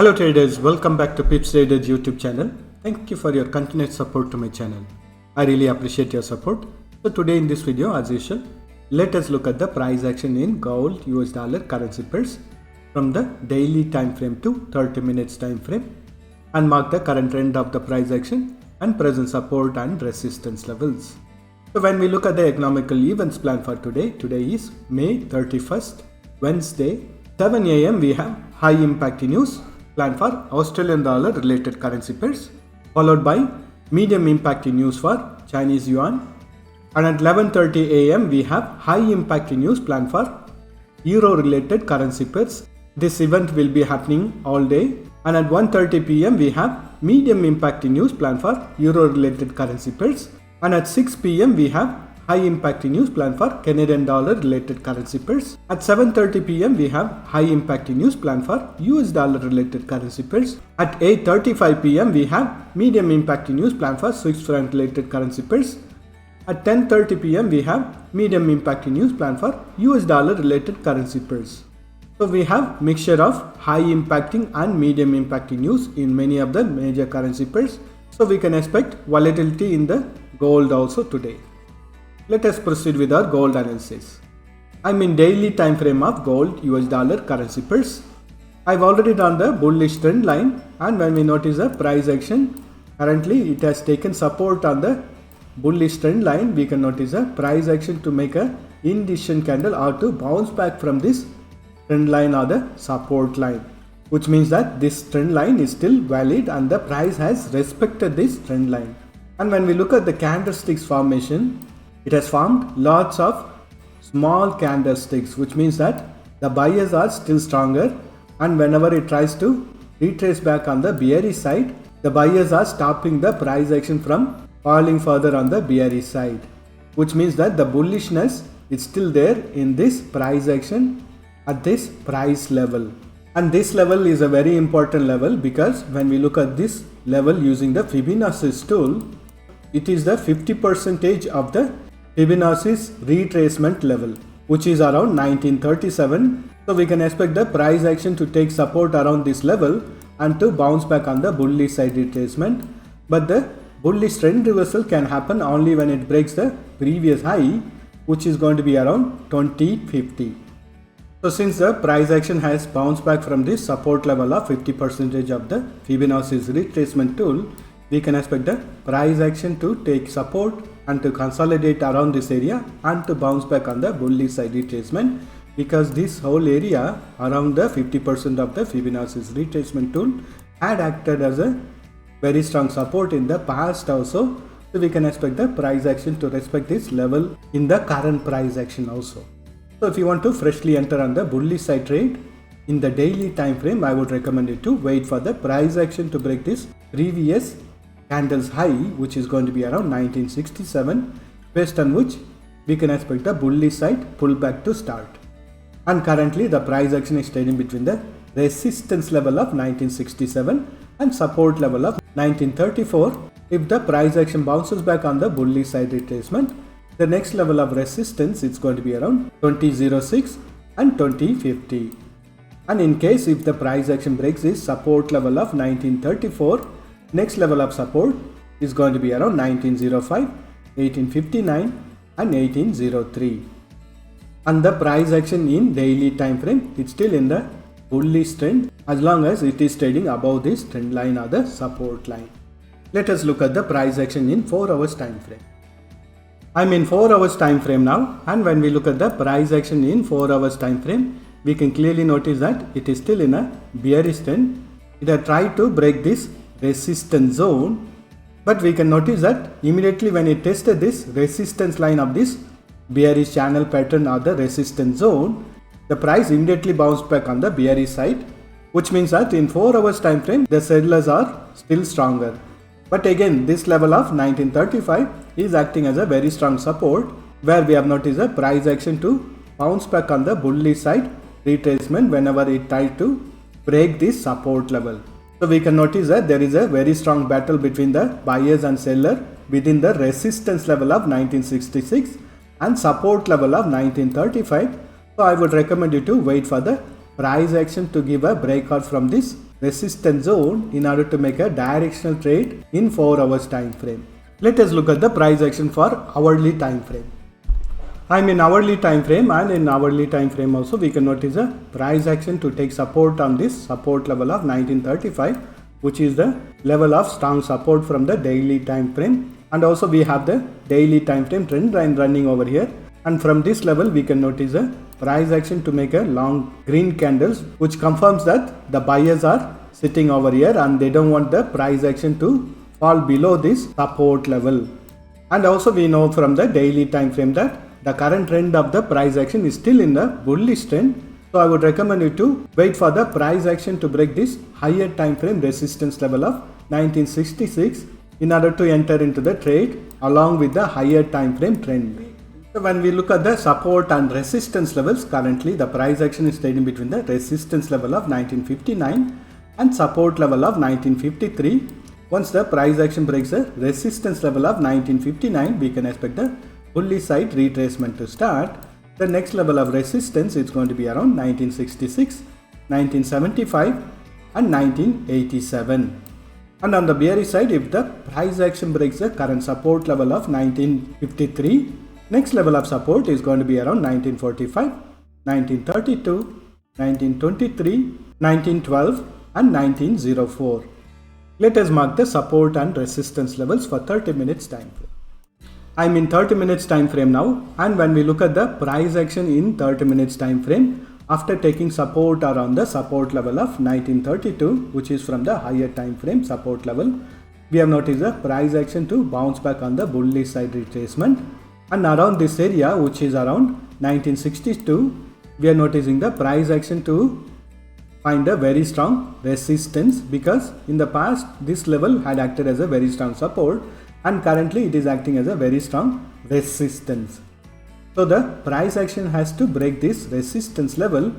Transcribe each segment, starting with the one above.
Hello traders, welcome back to PipsTraders YouTube channel. Thank you for your continued support to my channel. I really appreciate your support. So today in this video, as usual, let us look at the price action in gold, US dollar, currency pairs from the daily time frame to 30 minutes time frame and mark the current trend of the price action and present support and resistance levels. So when we look at the economical events plan for today is May 31st, Wednesday, 7 AM we have high impact news plan for Australian dollar related currency pairs, followed by medium impact news for Chinese yuan, and at 11:30 AM we have high impact news plan for euro related currency pairs. This event will be happening all day, and at 1:30 PM we have medium impact news plan for euro related currency pairs, and at 6 PM we have high impact news plan for Canadian dollar related currency pairs. At 7:30 PM we have high impact news plan for US dollar related currency pairs. At 8:35 PM we have medium impact news plan for Swiss franc related currency pairs. At 10:30 PM we have medium impact news plan for US dollar related currency pairs. So we have mixture of high impacting and medium impacting news in many of the major currency pairs. So we can expect volatility in the gold also today. Let us proceed with our gold analysis. I'm in daily time frame of gold US dollar currency pairs. I've already done the bullish trend line, and when we notice the price action, currently it has taken support on the bullish trend line. We can notice the price action to make a indecision candle or to bounce back from this trend line or the support line, which means that this trend line is still valid and the price has respected this trend line. And when we look at the candlesticks formation, it has formed lots of small candlesticks, which means that the buyers are still stronger, and whenever it tries to retrace back on the bearish side, the buyers are stopping the price action from falling further on the bearish side, which means that the bullishness is still there in this price action at this price level. And this level is a very important level, because when we look at this level using the Fibonacci tool, it is the 50% of the Fibonacci's retracement level, which is around 1937. So we can expect the price action to take support around this level and to bounce back on the bullish side retracement. But the bullish trend reversal can happen only when it breaks the previous high, which is going to be around 2050. So since the price action has bounced back from this support level of 50% of the Fibonacci's retracement tool, we can expect the price action to take support and to consolidate around this area and to bounce back on the bullish side retracement, because this whole area around the 50% of the Fibonacci's retracement tool had acted as a very strong support in the past also. So we can expect the price action to respect this level in the current price action also. So if you want to freshly enter on the bullish side trade in the daily time frame, I would recommend you to wait for the price action to break this previous candles high, which is going to be around 1967, based on which we can expect the bullish side pullback to start. And currently the price action is trading between the resistance level of 1967 and support level of 1934. If the price action bounces back on the bullish side retracement, the next level of resistance is going to be around 2006 and 2050. And in case if the price action breaks this support level of 1934, next level of support is going to be around 1905, 1859 and 1803. And the price action in daily time frame, it's still in the bullish trend as long as it is trading above this trend line or the support line. Let us look at the price action in 4 hours time frame. I'm in 4 hours time frame now, and when we look at the price action in 4 hours time frame, we can clearly notice that it is still in a bearish trend. It has tried to break this resistance zone, but we can notice that immediately when it tested this resistance line of this bearish channel pattern or the resistance zone, the price immediately bounced back on the bearish side, which means that in 4 hours time frame the sellers are still stronger. But again, this level of 1935 is acting as a very strong support, where we have noticed a price action to bounce back on the bullish side retracement whenever it tries to break this support level. So we can notice that there is a very strong battle between the buyers and seller within the resistance level of 1966 and support level of 1935. So I would recommend you to wait for the price action to give a breakout from this resistance zone in order to make a directional trade in 4 hours time frame. Let us look at the price action for hourly time frame. I'm in hourly time frame, and in hourly time frame also we can notice a price action to take support on this support level of 1935, which is the level of strong support from the daily time frame, and also we have the daily time frame trend line running over here, and from this level we can notice a price action to make a long green candles, which confirms that the buyers are sitting over here and they don't want the price action to fall below this support level. And also we know from the daily time frame that the current trend of the price action is still in the bullish trend. So I would recommend you to wait for the price action to break this higher time frame resistance level of 1966 in order to enter into the trade along with the higher time frame trend. So when we look at the support and resistance levels, currently the price action is trading between the resistance level of 1959 and support level of 1953. Once the price action breaks the resistance level of 1959, we can expect the bullish side retracement to start. The next level of resistance is going to be around 1966, 1975 and 1987. And on the bearish side, if the price action breaks the current support level of 1953, next level of support is going to be around 1945, 1932, 1923, 1912 and 1904. Let us mark the support and resistance levels for 30 minutes time frame. I'm in 30 minutes time frame now, and when we look at the price action in 30 minutes time frame, after taking support around the support level of 1932, which is from the higher time frame support level, we have noticed the price action to bounce back on the bullish side retracement, and around this area, which is around 1962, we are noticing the price action to find a very strong resistance, because in the past this level had acted as a very strong support and currently it is acting as a very strong resistance. So the price action has to break this resistance level,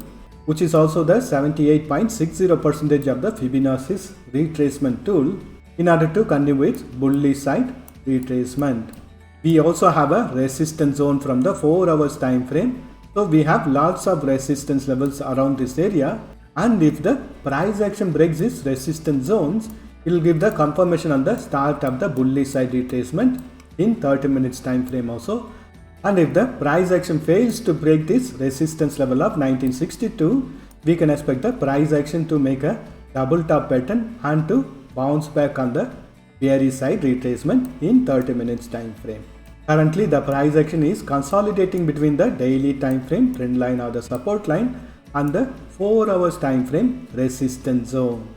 which is also the 78.60% of the Fibonacci's retracement tool, in order to continue its bullish side retracement. We also have a resistance zone from the 4 hours time frame. So we have lots of resistance levels around this area, and if the price action breaks these resistance zones, it will give the confirmation on the start of the bullish side retracement in 30 minutes time frame also. And if the price action fails to break this resistance level of 1962, we can expect the price action to make a double top pattern and to bounce back on the bearish side retracement in 30 minutes time frame. Currently the price action is consolidating between the daily time frame trend line or the support line and the 4 hours time frame resistance zone.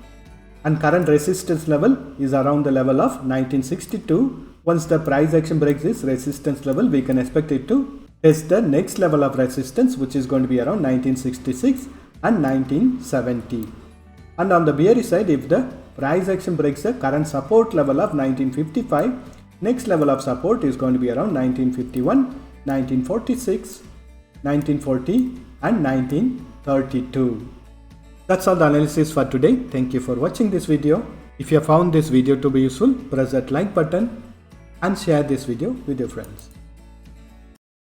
And current resistance level is around the level of 1962. Once the price action breaks this resistance level, we can expect it to test the next level of resistance, which is going to be around 1966 and 1970. And on the bearish side, if the price action breaks the current support level of 1955, next level of support is going to be around 1951, 1946, 1940 and 1932. That's all the analysis for today. Thank you for watching this video. If you have found this video to be useful, press that like button and share this video with your friends.